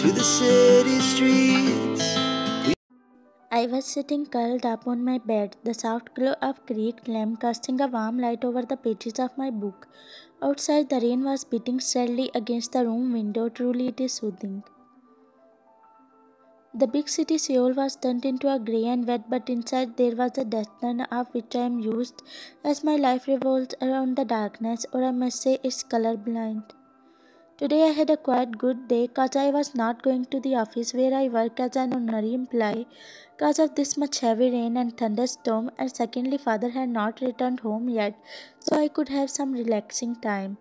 to the city streets. I was sitting curled up on my bed, the soft glow of creaked lamp casting a warm light over the pages of my book. Outside, the rain was beating steadily against the room window. Truly, it is soothing. The big city Seoul was turned into a grey and wet, but inside there was a destiny of which I am used, as my life revolves around the darkness, or I must say it's colorblind. Today I had a quite good day, cause I was not going to the office where I work as an honorary employee cause of this much heavy rain and thunderstorm, and secondly father had not returned home yet, so I could have some relaxing time.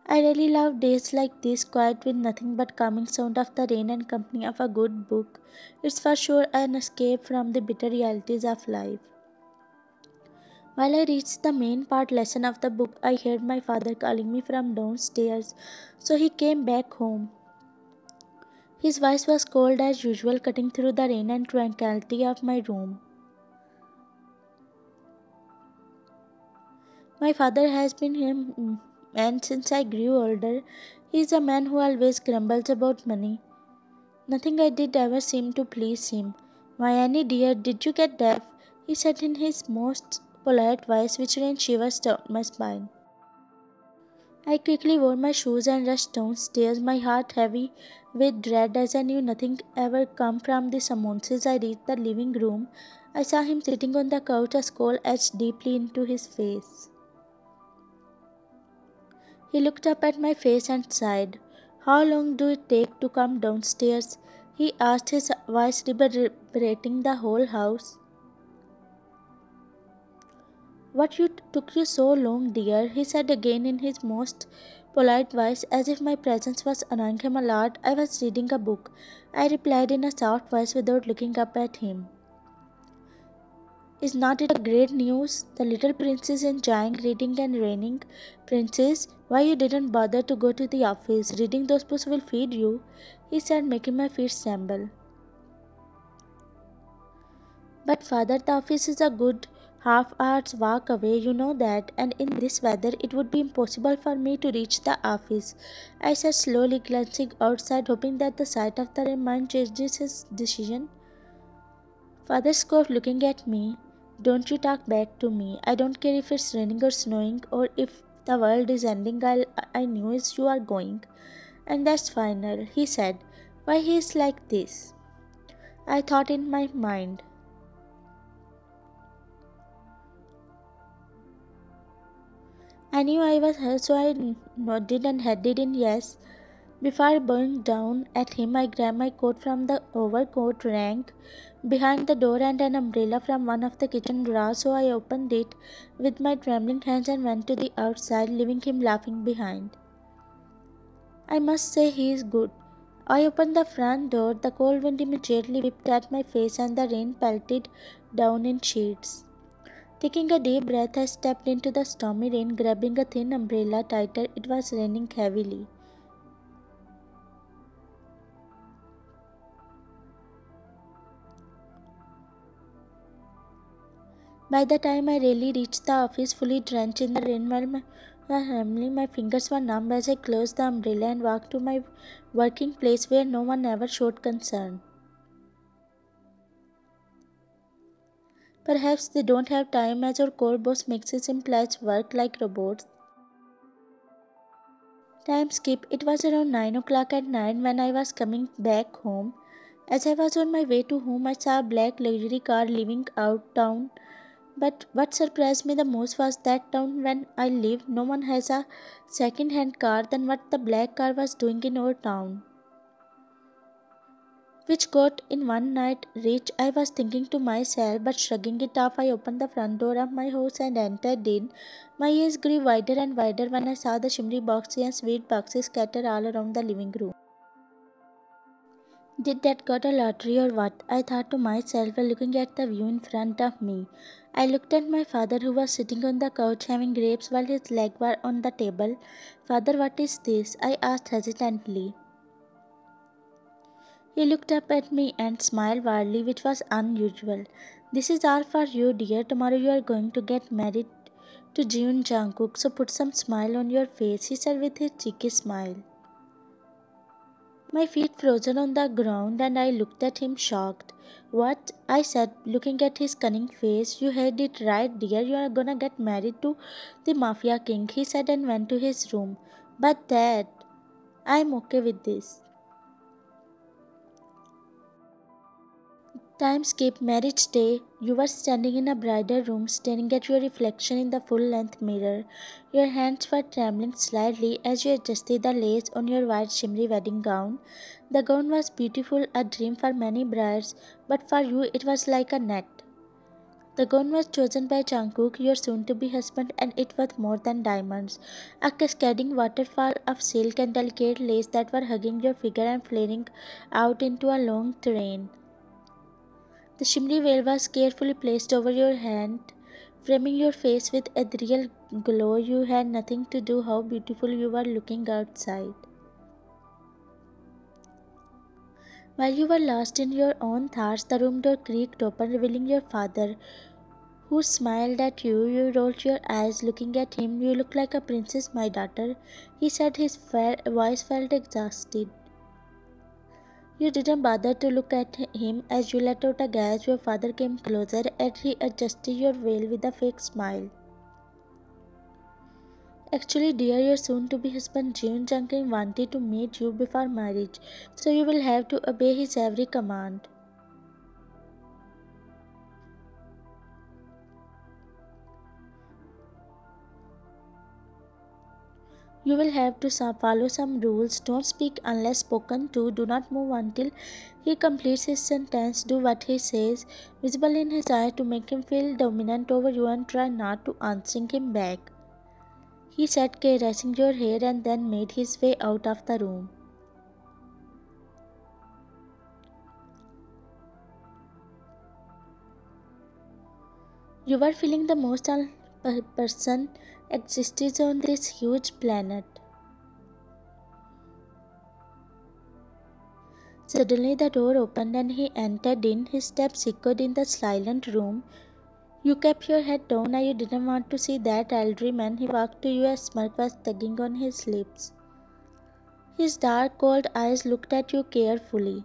I really love days like this, quiet with nothing but calming sound of the rain and company of a good book. It's for sure an escape from the bitter realities of life. While I reached the main part lesson of the book, I heard my father calling me from downstairs, so he came back home. His voice was cold as usual, cutting through the rain and tranquility of my room. My father has been a man since I grew older. He is a man who always grumbles about money. Nothing I did ever seemed to please him. "Why, Annie dear, did you get deaf?" he said in his most polite voice, which ran shivers down my spine. I quickly wore my shoes and rushed downstairs, my heart heavy with dread as I knew nothing ever come from the summonses. I reached the living room. I saw him sitting on the couch, a scowl etched deeply into his face. He looked up at my face and sighed. "How long do it take to come downstairs?" he asked, his voice reverberating the whole house. "What took you so long, dear?" he said again in his most polite voice, as if my presence was annoying him a lot. "I was reading a book," I replied in a soft voice without looking up at him. "Is not it a great news? The little prince is enjoying reading and reigning. Princess, why you didn't bother to go to the office? Reading those books will feed you," he said, making my feet tremble. "But father, the office is a good half-hour's walk away, you know that, and in this weather it would be impossible for me to reach the office," I said slowly, glancing outside, hoping that the sight of the rain might change his decision. Father scoffed, looking at me. "Don't you talk back to me. I don't care if it's raining or snowing or if the world is ending. I knew is you are going. And that's final," he said. "Why he is like this?" I thought in my mind. I knew I was her, so I nodded and headed in yes. Before bowing down at him, I grabbed my coat from the overcoat rack behind the door and an umbrella from one of the kitchen drawers, so I opened it with my trembling hands and went to the outside, leaving him laughing behind. I must say he is good. I opened the front door, the cold wind immediately whipped at my face and the rain pelted down in sheets. Taking a deep breath, I stepped into the stormy rain, grabbing a thin umbrella tighter. It was raining heavily. By the time I really reached the office, fully drenched in the rain, while my fingers were numb as I closed the umbrella and walked to my working place where no one ever showed concern. Perhaps they don't have time, as our core boss makes his employees work like robots. Time skip. It was around 9 o'clock at night when I was coming back home. As I was on my way to home, I saw a black luxury car leaving out town. But what surprised me the most was that town when I lived, no one has a second-hand car than what the black car was doing in our town. Which got in one night rich, I was thinking to myself, but shrugging it off, I opened the front door of my house and entered in. My ears grew wider and wider when I saw the shimmery boxes and sweet boxes scattered all around the living room. Did that got a lottery or what? I thought to myself while looking at the view in front of me. I looked at my father, who was sitting on the couch having grapes while his legs were on the table. "Father, what is this?" I asked hesitantly. He looked up at me and smiled widely, which was unusual. "This is all for you, dear. Tomorrow you are going to get married to Jeonjungkook, so put some smile on your face," he said with his cheeky smile. My feet frozen on the ground, and I looked at him shocked. "What?" I said, looking at his cunning face. "You heard it right, dear. You are gonna get married to the Mafia king," he said and went to his room. "But Dad, I'm okay with this." Time skip, marriage day. You were standing in a bridal room, staring at your reflection in the full length mirror. Your hands were trembling slightly as you adjusted the lace on your white shimmery wedding gown. The gown was beautiful, a dream for many brides, but for you it was like a net. The gown was chosen by Jungkook, your soon-to-be husband, and it was more than diamonds. A cascading waterfall of silk and delicate lace that were hugging your figure and flaring out into a long train. The shimmery veil was carefully placed over your hand, framing your face with ethereal glow. You had nothing to do how beautiful you were looking outside. While you were lost in your own thoughts, the room door creaked open, revealing your father, who smiled at you. You rolled your eyes, looking at him. "You look like a princess, my daughter," he said. His voice felt exhausted. You didn't bother to look at him as you let out a gasp. Your father came closer and he adjusted your veil with a fake smile. "Actually, dear, your soon-to-be husband Jeon wanted to meet you before marriage, so you will have to obey his every command. You will have to follow some rules. Don't speak unless spoken to. Do not move until he completes his sentence. Do what he says, visible in his eye to make him feel dominant over you, and try not to answering him back," he said, caressing your hair, and then made his way out of the room. You were feeling the most person exists on this huge planet. Suddenly the door opened and he entered in. His steps echoed in the silent room. You kept your head down and you didn't want to see that elderly man. He walked to you, a smirk was tugging on his lips. His dark, cold eyes looked at you carefully.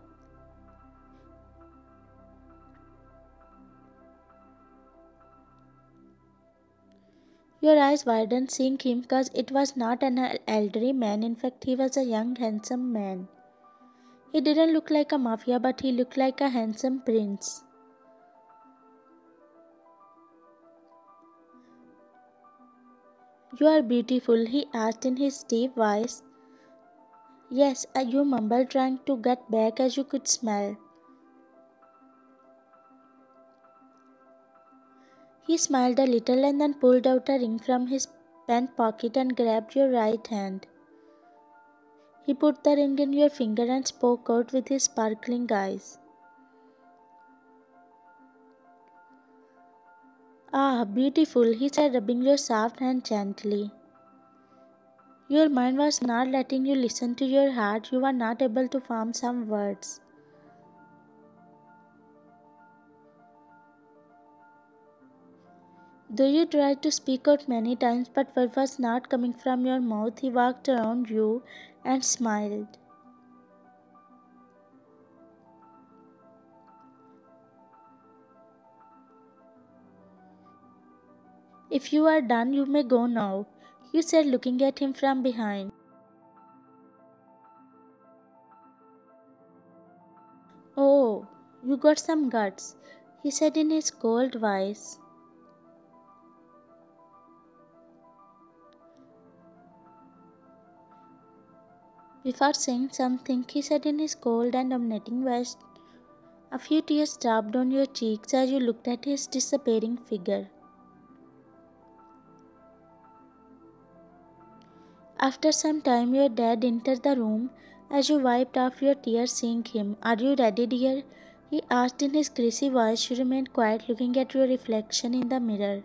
Your eyes widened seeing him, because it was not an elderly man. In fact, he was a young, handsome man. He didn't look like a mafia, but he looked like a handsome prince. "You are beautiful," he asked in his deep voice. "Yes," you mumbled, trying to get back as you could smell. He smiled a little and then pulled out a ring from his pant pocket and grabbed your right hand. He put the ring in your finger and spoke out with his sparkling eyes. "Ah, beautiful," he said, rubbing your soft hand gently. Your mind was not letting you listen to your heart. You were not able to form some words. Though you tried to speak out many times, but word was not coming from your mouth, he walked around you and smiled. "If you are done, you may go now," you said, looking at him from behind. "Oh, you got some guts," he said in his cold voice. Before saying something, he said in his cold and dominating voice, a few tears dropped on your cheeks as you looked at his disappearing figure. After some time, your dad entered the room. As you wiped off your tears seeing him, "Are you ready, dear?" he asked in his greasy voice. You remained quiet, looking at your reflection in the mirror.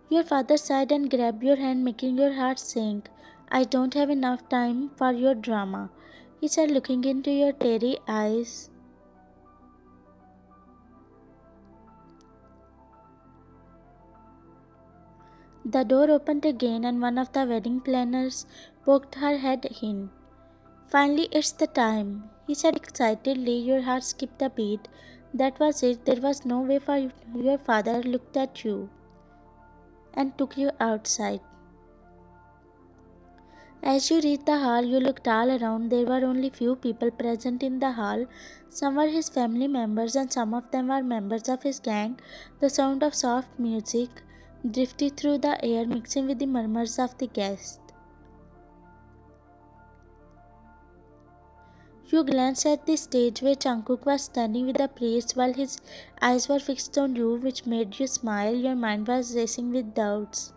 Your father sighed and grabbed your hand, making your heart sink. "I don't have enough time for your drama," he said, looking into your teary eyes. The door opened again and one of the wedding planners poked her head in. "Finally, it's the time," he said excitedly. Your heart skipped a beat. That was it. There was no way for you. Your father looked at you and took you outside. As you reached the hall, you looked all around. There were only few people present in the hall. Some were his family members and some of them were members of his gang. The sound of soft music drifted through the air, mixing with the murmurs of the guests. You glanced at the stage where Jungkook was standing with the priest while his eyes were fixed on you, which made you smile. Your mind was racing with doubts.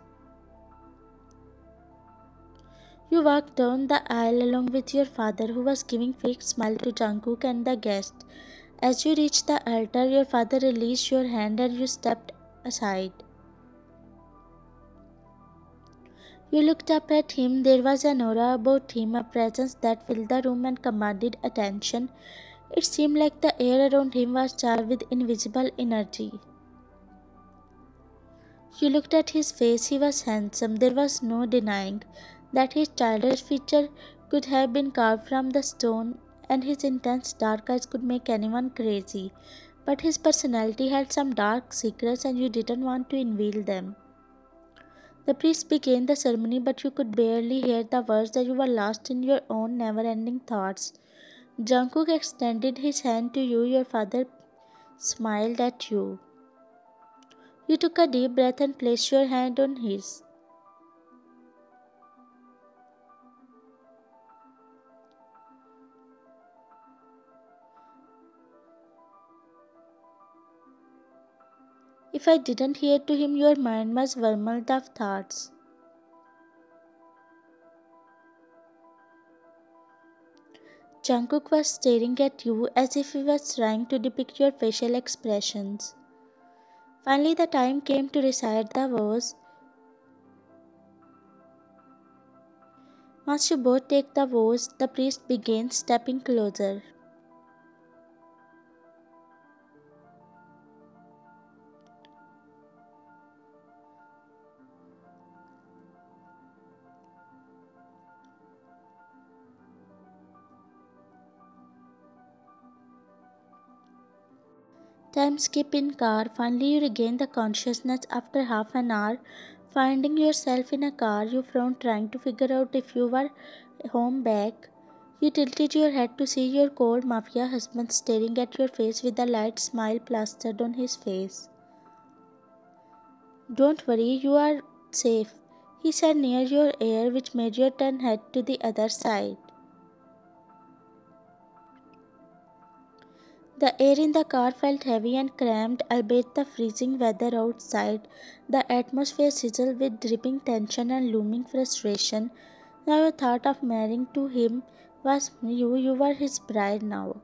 You walked down the aisle along with your father, who was giving fake smile to Jungkook and the guests. As you reached the altar, your father released your hand and you stepped aside. You looked up at him. There was an aura about him, a presence that filled the room and commanded attention. It seemed like the air around him was charged with invisible energy. You looked at his face. He was handsome. There was no denying that his childish feature could have been carved from the stone, and his intense dark eyes could make anyone crazy. But his personality had some dark secrets, and you didn't want to unveil them. The priest began the ceremony, but you could barely hear the words as you were lost in your own never-ending thoughts. Jungkook extended his hand to you. Your father smiled at you. You took a deep breath and placed your hand on his. If I didn't hear to him, your mind was whirled of thoughts. Jungkook was staring at you as if he was trying to depict your facial expressions. Finally, the time came to recite the vows. Must you both take the vows? The priest began, stepping closer. Time skip in car. Finally, you regain the consciousness after half an hour. Finding yourself in a car, you frowned, trying to figure out if you were home back. You tilted your head to see your cold Mafia husband staring at your face with a light smile plastered on his face. "Don't worry, you are safe," he said near your ear, which made you turn head to the other side. The air in the car felt heavy and cramped, albeit the freezing weather outside. The atmosphere sizzled with dripping tension and looming frustration. Now you thought of marrying to him was you. You were his bride now.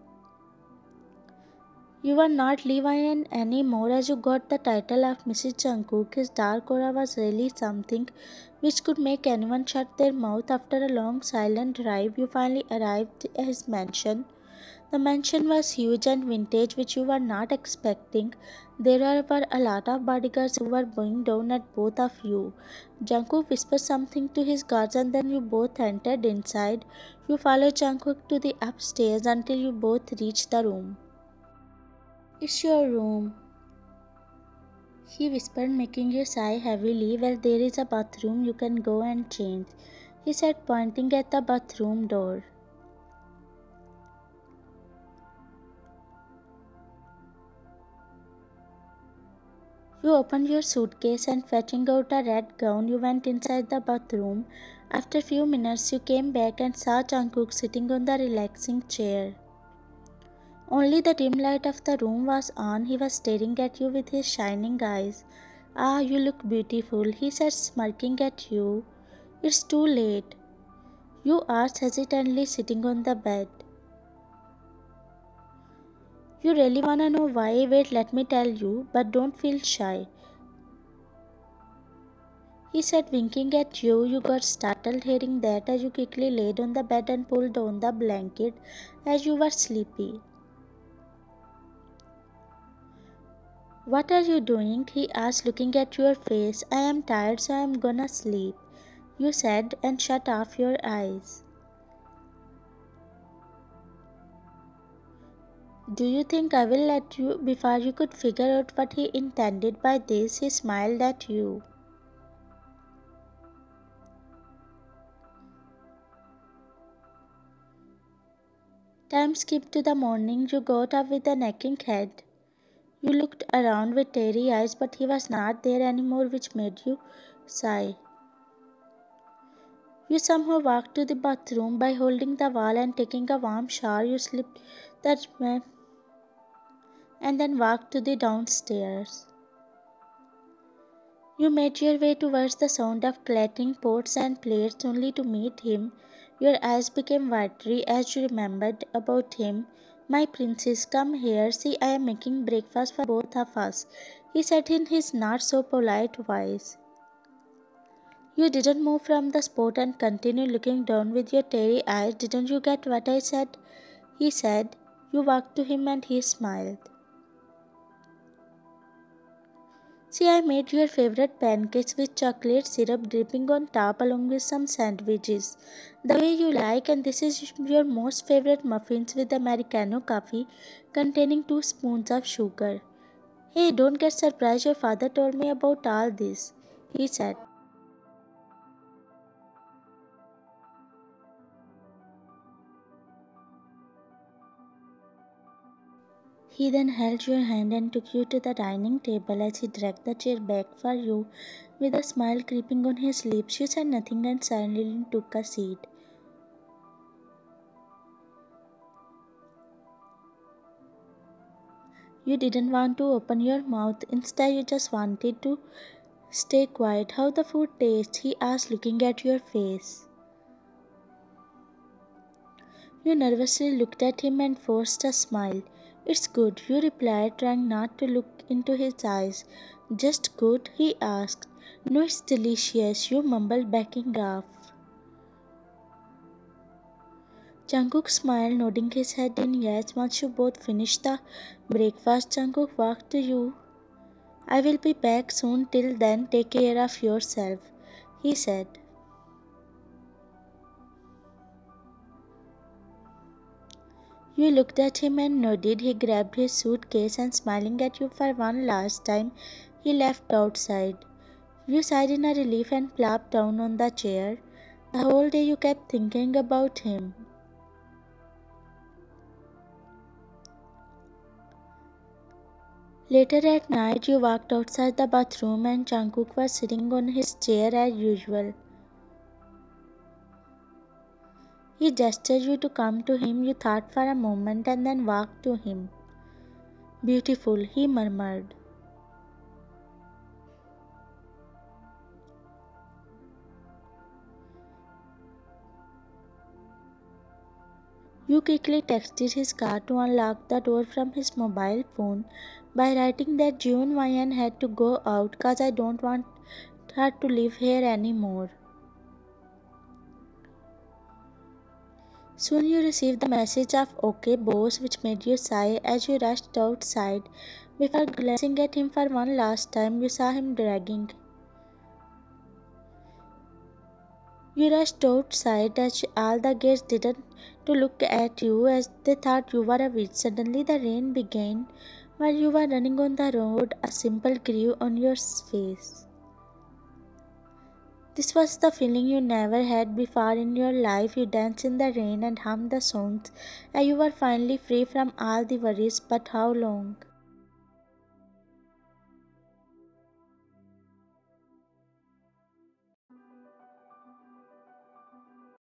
You were not Levian anymore as you got the title of Mrs. Jungkook. His dark aura was really something which could make anyone shut their mouth. After a long silent drive, you finally arrived at his mansion. The mansion was huge and vintage, which you were not expecting. There were a lot of bodyguards who were bowing down at both of you. Jungkook whispered something to his guards and then you both entered inside. You followed Jungkook to the upstairs until you both reached the room. "It's your room," he whispered, making you sigh heavily. "Well, there is a bathroom. You can go and change," he said, pointing at the bathroom door. You opened your suitcase and fetching out a red gown, you went inside the bathroom. After a few minutes, you came back and saw Jungkook sitting on the relaxing chair. Only the dim light of the room was on. He was staring at you with his shining eyes. "Ah, you look beautiful," he said, smirking at you. "It's too late," you asked hesitantly, sitting on the bed. "You really wanna know why? Wait, let me tell you, but don't feel shy," he said, winking at you. You got startled hearing that as you quickly laid on the bed and pulled down the blanket as you were sleepy. What are you doing? He asked, looking at your face. I am tired, so I am gonna sleep, you said, and shut off your eyes. Do you think I will let you? Before you could figure out what he intended by this, he smiled at you. Time skipped to the morning. You got up with an aching head. You looked around with teary eyes, but he was not there anymore, which made you sigh. You somehow walked to the bathroom. By holding the wall and taking a warm shower, you slipped that man and then walked to the downstairs. You made your way towards the sound of clattering pots and plates only to meet him. Your eyes became watery as you remembered about him. My princess, come here. See, I am making breakfast for both of us, he said in his not so polite voice. You didn't move from the spot and continued looking down with your teary eyes. Didn't you get what I said? He said. You walked to him and he smiled. See, I made your favorite pancakes with chocolate syrup dripping on top along with some sandwiches. The way you like, and this is your most favorite muffins with Americano coffee containing 2 spoons of sugar. Hey, don't get surprised, your father told me about all this, he said. He then held your hand and took you to the dining table. As he dragged the chair back for you, with a smile creeping on his lips. You said nothing and silently took a seat. You didn't want to open your mouth. Instead, you just wanted to stay quiet. How the food tastes? He asked, looking at your face. You nervously looked at him and forced a smile. It's good, you replied, trying not to look into his eyes. Just good? He asked. No, it's delicious, you mumbled, backing off. Jungkook smiled, nodding his head in yes. Once you both finished the breakfast, Jungkook walked to you. I will be back soon. Till then, take care of yourself, he said. You looked at him and nodded. He grabbed his suitcase and, smiling at you for one last time, he left outside. You sighed in a relief and plopped down on the chair. The whole day you kept thinking about him. Later at night, you walked outside the bathroom and Jungkook was sitting on his chair as usual. He gestured you to come to him. You thought for a moment and then walked to him. Beautiful, he murmured. You quickly texted his car to unlock the door from his mobile phone by writing that Jeon had to go out cause I don't want her to live here anymore. Soon you received the message of OK boss, which made you sigh as you rushed outside. Before glancing at him for one last time, you saw him dragging. You rushed outside as all the guests didn't to look at you as they thought you were a witch. Suddenly the rain began. While you were running on the road, a simple grew on your face. This was the feeling you never had before in your life. You danced in the rain and hummed the songs, and you were finally free from all the worries. But how long?